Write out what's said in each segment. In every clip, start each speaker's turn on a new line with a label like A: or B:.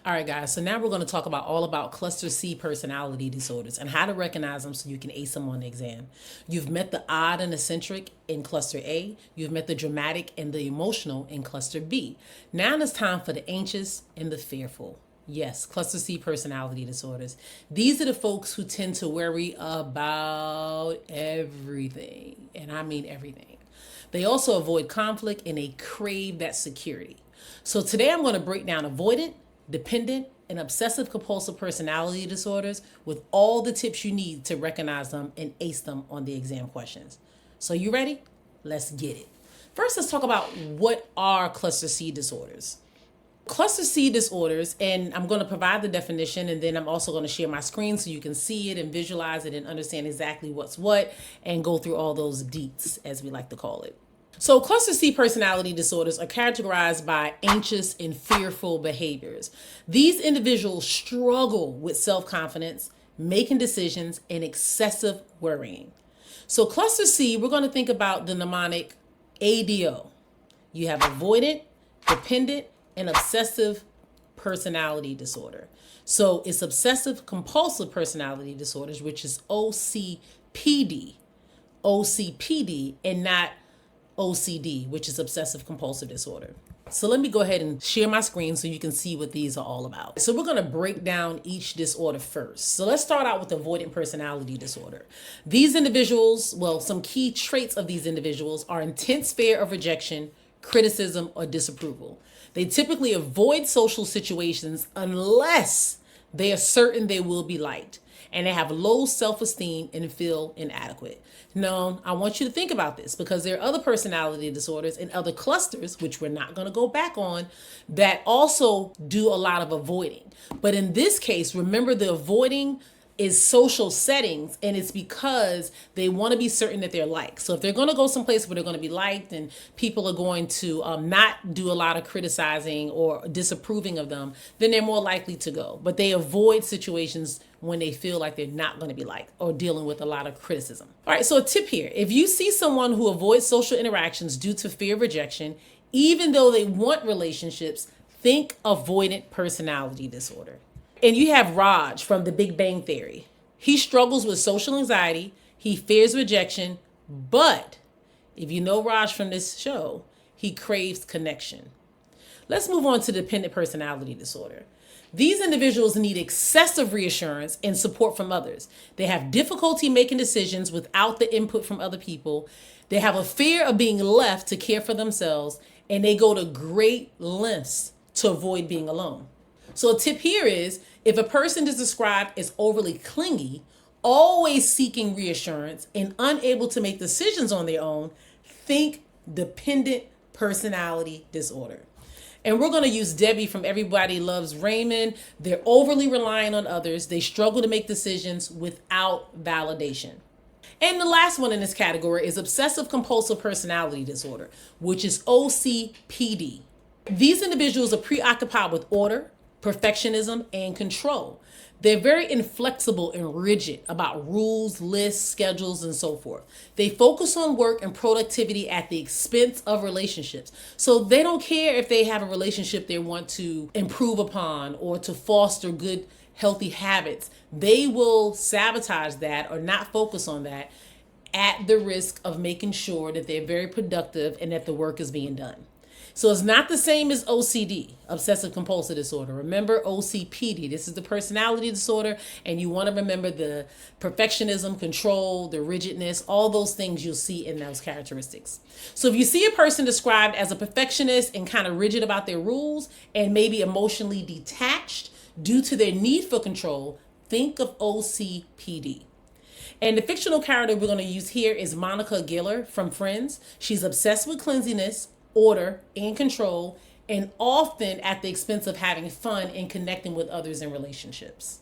A: All right, guys, so now we're going to talk about all about cluster C personality disorders and how to recognize them so you can ace them on the exam. You've met the odd and eccentric in cluster A. You've met the dramatic and the emotional in cluster B. Now it's time for the anxious and the fearful. Yes, cluster C personality disorders. These are the folks who tend to worry about everything, and I mean everything. They also avoid conflict and they crave that security. So today I'm going to break down avoidant, dependent, and obsessive-compulsive personality disorders with all the tips you need to recognize them and ace them on the exam questions. So you ready? Let's get it. First, let's talk about what are cluster C disorders. Cluster C disorders, and I'm going to provide the definition, and then I'm also going to share my screen so you can see it and visualize it and understand exactly what's what and go through all those deets, as we like to call it. So cluster C personality disorders are characterized by anxious and fearful behaviors. These individuals struggle with self-confidence, making decisions, and excessive worrying. So cluster C, we're going to think about the mnemonic ADO. You have avoidant, dependent, and obsessive personality disorder. So it's obsessive compulsive personality disorders, which is OCPD, and not OCD, which is obsessive compulsive disorder. So let me go ahead and share my screen so you can see what these are all about. So we're going to break down each disorder first. So let's start out with avoidant personality disorder. These individuals, well, some key traits of these individuals are intense fear of rejection, criticism, or disapproval. They typically avoid social situations unless they are certain they will be liked, and they have low self-esteem and feel inadequate. Now, I want you to think about this because there are other personality disorders and other clusters, which we're not going to go back on, that also do a lot of avoiding. But in this case, remember the avoiding is social settings, and it's because they want to be certain that they're liked. So if they're going to go someplace where they're going to be liked and people are going to not do a lot of criticizing or disapproving of them, then they're more likely to go. But they avoid situations when they feel like they're not going to be liked or dealing with a lot of criticism. All right, so a tip here. If you see someone who avoids social interactions due to fear of rejection, even though they want relationships, think avoidant personality disorder. And you have Raj from The Big Bang Theory. He struggles with social anxiety. He fears rejection. But if you know Raj from this show, he craves connection. Let's move on to dependent personality disorder. These individuals need excessive reassurance and support from others. They have difficulty making decisions without the input from other people. They have a fear of being left to care for themselves, and they go to great lengths to avoid being alone. So a tip here is, if a person is described as overly clingy, always seeking reassurance, and unable to make decisions on their own, think dependent personality disorder. And we're going to use Debbie from Everybody Loves Raymond. They're overly reliant on others. They struggle to make decisions without validation. And the last one in this category is obsessive compulsive personality disorder, which is OCPD. These individuals are preoccupied with order, perfectionism, and control. They're very inflexible and rigid about rules, lists, schedules, and so forth. They focus on work and productivity at the expense of relationships. So they don't care if they have a relationship they want to improve upon or to foster good, healthy habits. They will sabotage that or not focus on that at the risk of making sure that they're very productive and that the work is being done. So it's not the same as OCD, obsessive compulsive disorder. Remember OCPD. This is the personality disorder, and you want to remember the perfectionism, control, the rigidness, all those things you'll see in those characteristics. So if you see a person described as a perfectionist and kind of rigid about their rules and maybe emotionally detached due to their need for control, think of OCPD. And the fictional character we're going to use here is Monica Geller from Friends. She's obsessed with cleanliness, order, and control, and often at the expense of having fun and connecting with others in relationships.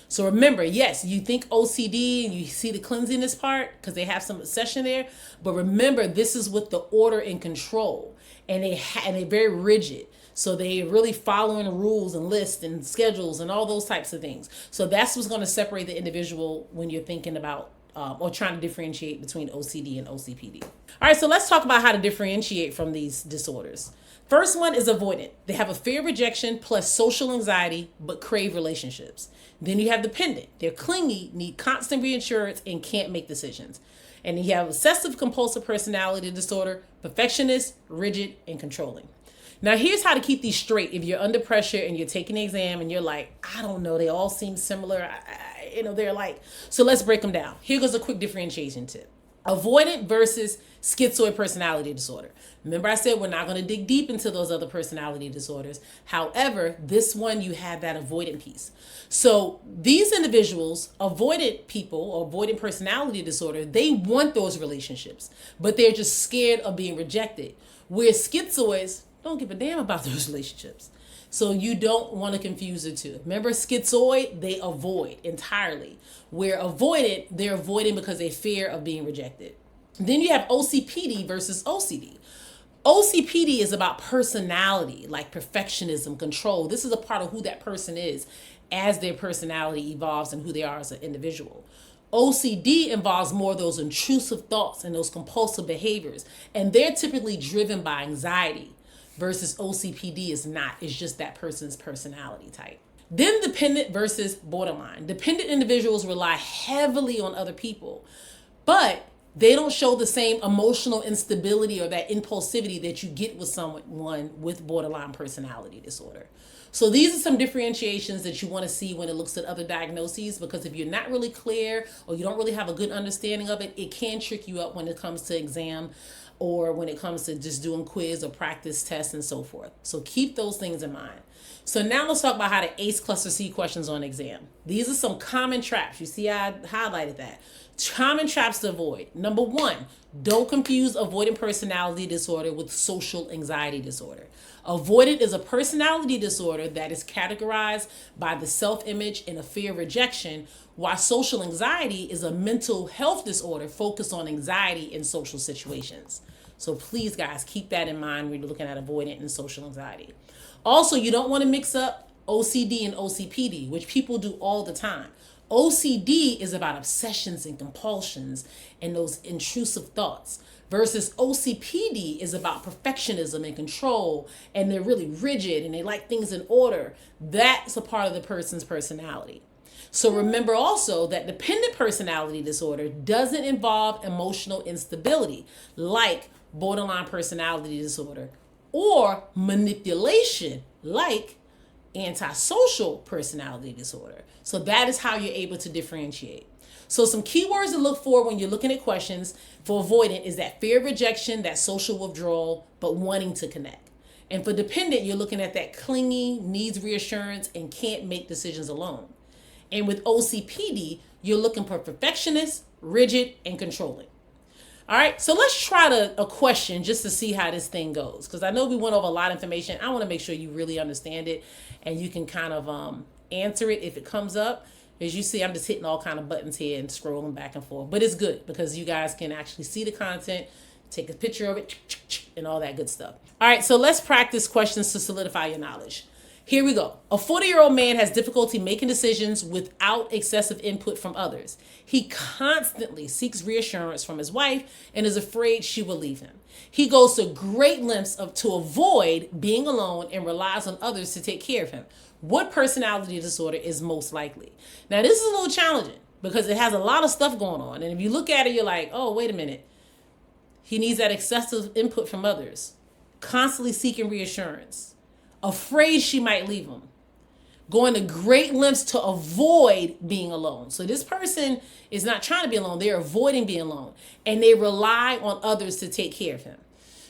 A: So remember, yes, you think OCD and you see the cleanliness part because they have some obsession there, but remember, this is with the order and control, and they're very rigid. So they're really following rules and lists and schedules and all those types of things. So that's what's going to separate the individual when you're thinking about or trying to differentiate between OCD and OCPD. All right, so let's talk about how to differentiate from these disorders. First one is avoidant. They have a fear of rejection plus social anxiety, but crave relationships. Then you have dependent. They're clingy, need constant reassurance, and can't make decisions. And then you have obsessive-compulsive personality disorder, perfectionist, rigid, and controlling. Now, here's how to keep these straight. If you're under pressure and you're taking the exam and you're like, I don't know, they all seem similar. They're like, so let's break them down. Here goes a quick differentiation tip. Avoidant versus schizoid personality disorder. Remember I said we're not going to dig deep into those other personality disorders. However, this one, you have that avoidant piece. So these individuals, avoidant people or avoidant personality disorder, they want those relationships, but they're just scared of being rejected. Where schizoids don't give a damn about those relationships. So you don't want to confuse the two. Remember, schizoid, they avoid entirely. Where avoidant, they're avoiding because they fear of being rejected. Then you have OCPD versus OCD. OCPD is about personality, like perfectionism, control. This is a part of who that person is as their personality evolves and who they are as an individual. OCD involves more of those intrusive thoughts and those compulsive behaviors, and they're typically driven by anxiety. Versus OCPD is not. It's just that person's personality type. Then dependent versus borderline. Dependent individuals rely heavily on other people, but they don't show the same emotional instability or that impulsivity that you get with someone with borderline personality disorder. So these are some differentiations that you want to see when it looks at other diagnoses, because if you're not really clear or you don't really have a good understanding of it, it can trick you up when it comes to exam or when it comes to just doing quiz or practice tests and so forth. So keep those things in mind. So now let's talk about how to ace cluster C questions on exam. These are some common traps. You see, I highlighted that. Common traps to avoid. Number one, don't confuse avoidant personality disorder with social anxiety disorder. Avoidant is a personality disorder that is categorized by the self-image and a fear of rejection, while social anxiety is a mental health disorder focused on anxiety in social situations. So please, guys, keep that in mind when you're looking at avoidant and social anxiety. Also, you don't want to mix up OCD and OCPD, which people do all the time. OCD is about obsessions and compulsions and those intrusive thoughts, versus OCPD is about perfectionism and control, and they're really rigid and they like things in order. That's a part of the person's personality. So remember also that dependent personality disorder doesn't involve emotional instability like borderline personality disorder, or manipulation like antisocial personality disorder. So that is how you're able to differentiate. So some keywords to look for when you're looking at questions for avoidant is that fear of rejection, that social withdrawal, but wanting to connect. And for dependent, you're looking at that clingy, needs reassurance, and can't make decisions alone. And with OCPD, you're looking for perfectionist, rigid, and controlling. All right, so let's try a question just to see how this thing goes, because I know we went over a lot of information. I want to make sure you really understand it and you can kind of answer it if it comes up. As you see, I'm just hitting all kind of buttons here and scrolling back and forth, but it's good because you guys can actually see the content, take a picture of it, and all that good stuff. All right, so let's practice questions to solidify your knowledge. Here we go. A 40-year-old man has difficulty making decisions without excessive input from others. He constantly seeks reassurance from his wife and is afraid she will leave him. He goes to great lengths to avoid being alone and relies on others to take care of him. What personality disorder is most likely? Now, this is a little challenging because it has a lot of stuff going on. And if you look at it, you're like, oh, wait a minute. He needs that excessive input from others, constantly seeking reassurance, afraid she might leave him, going to great lengths to avoid being alone. So this person is not trying to be alone. They're avoiding being alone, and they rely on others to take care of him.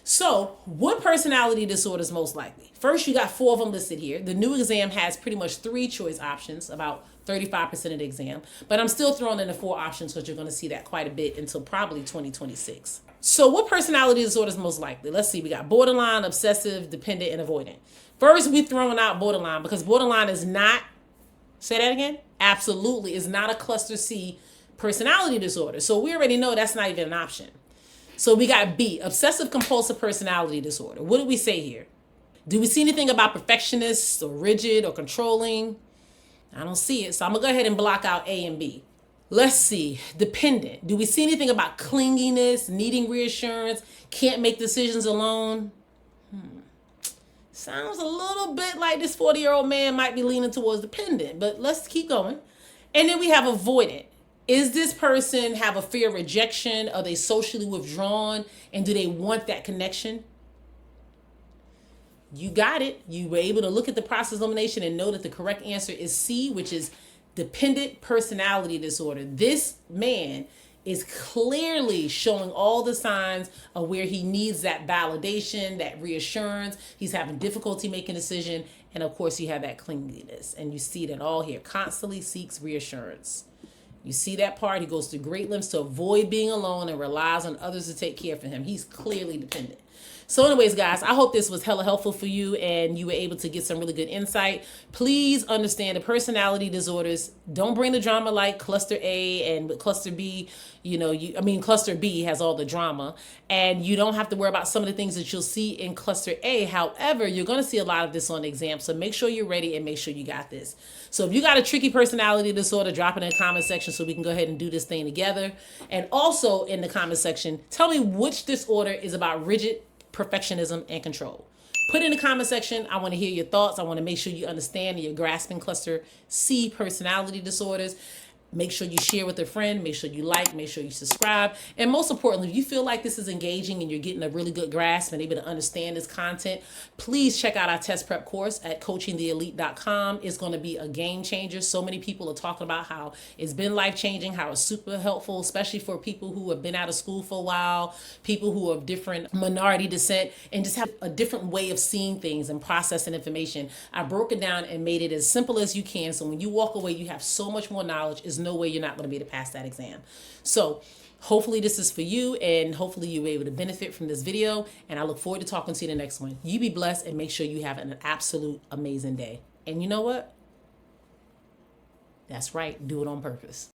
A: So what personality disorder is most likely? First, you got 4 of them listed here. The new exam has pretty much 3 choice options, about 35% of the exam, but I'm still throwing in the 4 options because you're going to see that quite a bit until probably 2026. So what personality disorder is most likely? Let's see. We got borderline, obsessive, dependent, and avoidant. First, we're throwing out borderline because borderline is not, say that again? Absolutely, is not a cluster C personality disorder. So we already know that's not even an option. So we got B, obsessive-compulsive personality disorder. What did we say here? Do we see anything about perfectionist or rigid or controlling? I don't see it. So I'm going to go ahead and block out A and B. Let's see. Dependent. Do we see anything about clinginess, needing reassurance, can't make decisions alone? Sounds a little bit like this 40-year-old man might be leaning towards dependent, but let's keep going. And then we have avoidant. Is this person have a fear of rejection? Are they socially withdrawn? And do they want that connection? You got it. You were able to look at the process elimination and know that the correct answer is C, which is dependent personality disorder. This man is clearly showing all the signs of where he needs that validation, that reassurance. He's having difficulty making a decision. And of course, you have that clinginess. And you see that all here. Constantly seeks reassurance. You see that part. He goes to great lengths to avoid being alone and relies on others to take care for him. He's clearly dependent. So anyways, guys, I hope this was hella helpful for you and you were able to get some really good insight. Please understand the personality disorders don't bring the drama like cluster A, and with cluster B, cluster B has all the drama, and you don't have to worry about some of the things that you'll see in cluster A. However, you're going to see a lot of this on the exam. So make sure you're ready and make sure you got this. So if you got a tricky personality disorder, drop it in the comment section so we can go ahead and do this thing together. And also in the comment section, tell me which disorder is about rigid perfectionism and control. Put in the comment section. I want to hear your thoughts. I want to make sure you understand that you're grasping cluster C personality disorders. Make sure you share with a friend. Make sure you like, make sure you subscribe. And most importantly, if you feel like this is engaging and you're getting a really good grasp and able to understand this content, please check out our test prep course at coachingtheelite.com. It's going to be a game changer. So many people are talking about how it's been life-changing, how it's super helpful, especially for people who have been out of school for a while, people who are of different minority descent, and just have a different way of seeing things and processing information. I broke it down and made it as simple as you can. So when you walk away, you have so much more knowledge. There's no way you're not going to be able to pass that exam. So hopefully this is for you, and hopefully you were able to benefit from this video, and I look forward to talking to you in the next one. You be blessed and make sure you have an absolute amazing day. And you know what? That's right. Do it on purpose.